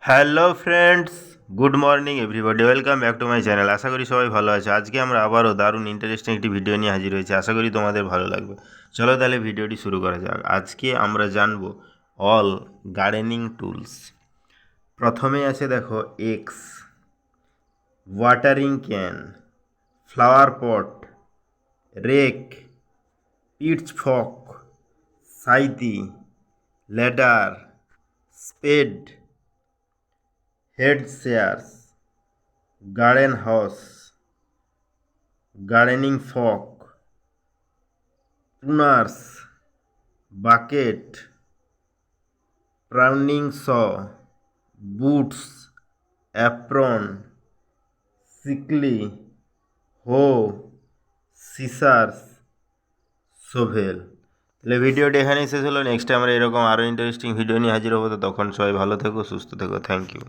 Hello friends, good morning everybody, welcome back to my channel. আশা করি সবাই ভালো আছে। আজকে আমরা আবারও দারুণ ইন্টারেস্টিং একটি ভিডিও নিয়ে হাজির হয়েছি। আশা করি তোমাদের ভালো লাগবে। চলো তাহলে ভিডিওটি শুরু করা যাক। আজকে আমরা জানবো অল গার্ডেনিং টুলস। প্রথমে আছে দেখো axe, watering can, flower pot, rake, pitchfork, scythe, ladder, spade, hedge shears, garden hose, gardening fork, pruners, bucket, pruning saw, boots, apron, sickle, hoe, scissors, shovel. তাহলে ভিডিওটি এখানেই শেষ হলো। নেক্সট আমরা এরকম আরও ইন্টারেস্টিং ভিডিও নিয়ে হাজির হবো। তো তখন সবাই ভালো থেকো, সুস্থ থেকো। Thank you.